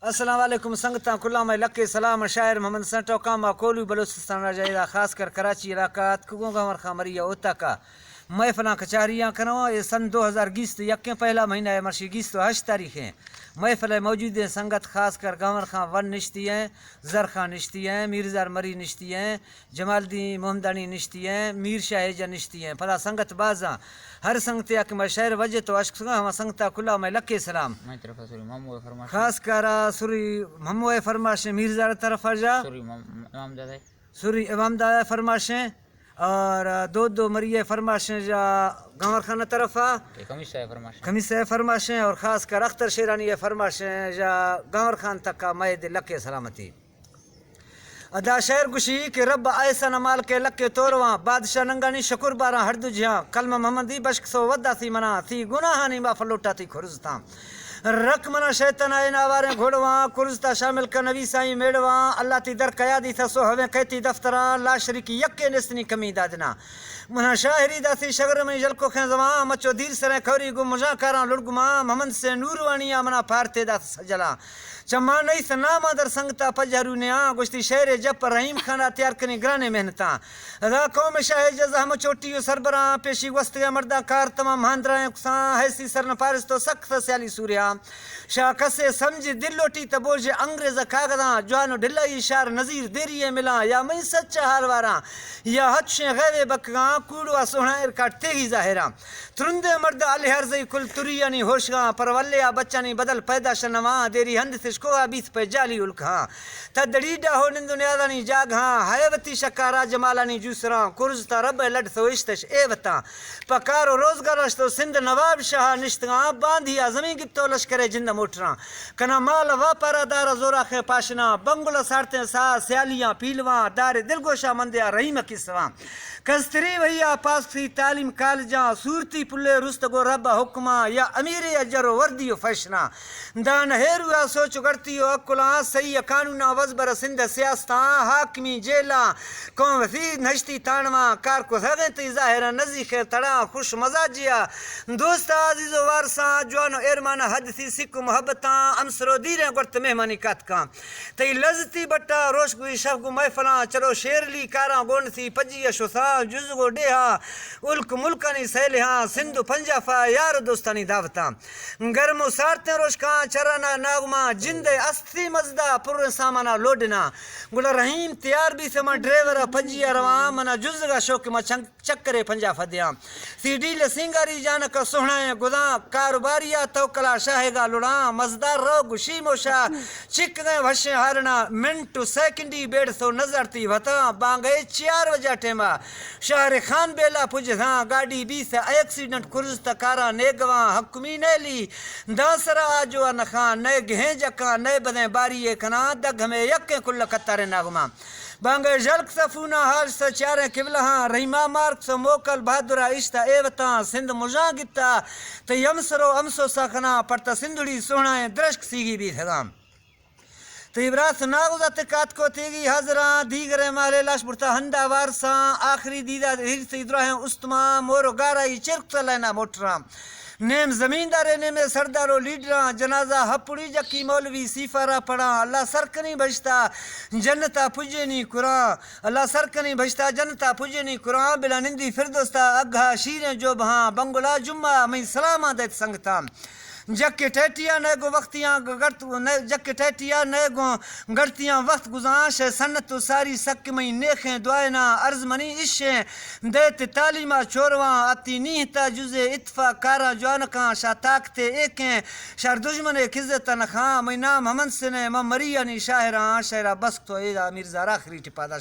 السلام علیکم سنگتاں کھلا میں لکے سلام شاعر محمد سنٹو کاما کولو بلوچستان راجہ خاص کر کراچی علاقات کگوں گا مرخا مریا اوتا کا محفلاں کچاریاں کروں یہ سن 2020 یکیں پہلا مہینہ ہے مرشی 8 تاریخیں محفل موجود ہیں سنگت خاص کر گاور خان ون نشتی ہیں زر خان نشتی ہیں میرزار مری نشتی ہیں جمال الدین محمدانی نشتی ہیں میر شاہ جا نشتی ہیں پلا سنگت بازاں ہر سنگت یا کہ میں شہر وجہ تو عشق سنگا ہم سنگتا کلا میں لکے سلام خاص کر سوری محمود فرماشیں میرزار طرف جا سوری امام دادا فرماشیں اور دو مریے فرماشیں جا گاور خانہ طرف کمیس فرماشیں اور خاص کر اختر شیرانی فرماشیں جا گاور خان تک کا مید لکے سلامتی ادا شہر گشی کہ رب ایسا نمال کے لکے تورواں بادشاہ ننگانی شکر بارہ ہر دجیاں کلمہ محمدی بشک سو ودا سی منا تھی گناہانی ما فلوٹا تھی کھرزتاں رک منا شیطان آئے ناواریں گھوڑواں کرزتا شامل کا نبی سائیں میڑواں اللہ تی در قیادی تھا سو ہویں کہتی دفتراں لا شریکی یکے نسنی کمی دادنا منا شاہری داسی شگر میں جلکو خینزواں مچو دیر سریں کھوری گو مجاں کاراں لڑگماں محمد سے نوروانیاں منا پارتے دا سجلا چما نہیں سنا مادر سنگتا پجارو نیاں گشتی شہر جب پر رحیم خانہ تیار کنی گرانے محنتاں ادا قوم شاہ جزا ہم چوٹیو سربراں پیشی وستگا مردہ کار تمام ہاندرائیں کساں حیثی سرن پارس تو سخت سیالی سوریاں شاہ کسے سمجھ دل لوٹی تبوج انگریز کاغذاں جوانو ڈلائی اشار نظیر دیریے ملاں یا میں سچا حال واراں یا حدشیں غیوے بکگاں کوڑوا سونا ارکاٹ تیگی ظاہراں ترندے مرد علی حرزی کل تریانی ہوشگاں پر ولیا بچانی بدل پیدا شنواں دیری ہند تشکوہ بیت پہ جالی الکھاں تدڑیڈا ہو نندو نیادانی جاگاں حیوتی شکارا جمالانی جوسراں کرزتا رب لڑ تو اشتش ایوتاں پکارو روزگارش تو سندھ نواب شاہ نشتگاں باندھیا زمین گپتو لشکرے جند موٹراں کنا مال واپارا دارا زورا خے پاشنا بنگلہ سارتے سا سیالیاں پیلواں دار دلگوشا مندیا رحیم کسواں کستری ویا پاس تھی تعلیم کالجاں صورتی پلے رستگو رب حکماں یا امیر اجر وردی فیشنا دان ہیروا سوچ گڑتی اکلاں صحیح قانونا وزبر سندھ سیاستاں حاکمی جیلا قوم وفید نشتی تانواں کار کو سغتی ظاہرہ نزیخ تڑا خوش مزاجیا دوست عزیز و وارساں جوانو ارمان حد تھی سکھ محبتاں امسرو دیریں گرت مہمانی کاتکاں تی لذتی بٹا روشگوی شفگو محفلاں چلو شیرلی کاراں گون تھی پجی شساں جزگو ڈیہاں الک ملکانی سیلہاں سندھ پنجافا یار دوستانی دعوتاں گرمو سارتیں روشکاں چرانا ناغماں جند استی مزدہ پر سامانا لوڈنا گلہ رحیم تیار بھی سما ڈریورہ پنجیا رواں منا جزگا شوک ما چکرے پنجافا دیاں سی ڈیل سنگاری جانکا سہنائیں گداں کاروباریا توکلا شاہگا لڑاں مزدار رو گشی موشا چک گئے وشیں ہارنا منٹو سیکنڈی بیڑ سو نظر تھی وطاں بانگئے 4 بجے ٹیما شہر خان بیلا پجھاں گاڑی بھی سے ایکسیڈنٹ کرزتا کارا نیگواں حکمی نیلی داسرا آجوا نخان نئے گہیں جکاں نئے بدیں باری کنا دگ ہمیں یکیں کل کتارے ناغماں بانگے جلک سفونا حال سے چاریں قبلہاں رحیمہ مارک سے موکل بہادرہ اشتہ ایوتاں سندھ مجاں گتا تی امسرو امسو ساکھنا پڑتا سندھڑی سوہنائیں درشک سیگی بھی تھگام تی برات ناغذہ تکات کو تیگی حضراں دیگر مالے لاش برتا ہندہ وارساں آخری دیدہ ہرس ادراہیں استماں مورو گارائی چرک سلینا موٹراں نیم زمیندارے نیم سردارو لیڈراں جنازہ ہپڑی جکی مولوی سیفارہ پڑھاں اللہ سرکنی بجتا جنتا پجینی قرآن اللہ سرکنی بجتا جنتا پجینی قرآن بلا نندی فردوستا اگھا شیریں جو بہاں بنگلا جمعہ میں سلامہ دیت سنگتا جک ٹیٹیا نئے گو وقتیاں جک ٹیٹیا نئے گو گڑتیاں وقت گزانش سنت تو ساری سک میں نیخیں دعائنا عرض منی عشیں دیت تعلیمہ چورواں آتی نیہتا جزے اتفا کارا جوانکاں شاہ طاقتے ایکیں شہر دشمن کزت نخاں میں نام ہمن سنے مریانی شاہراں شہرہ بسک تو ایدہ میرزار آخری ٹپادہ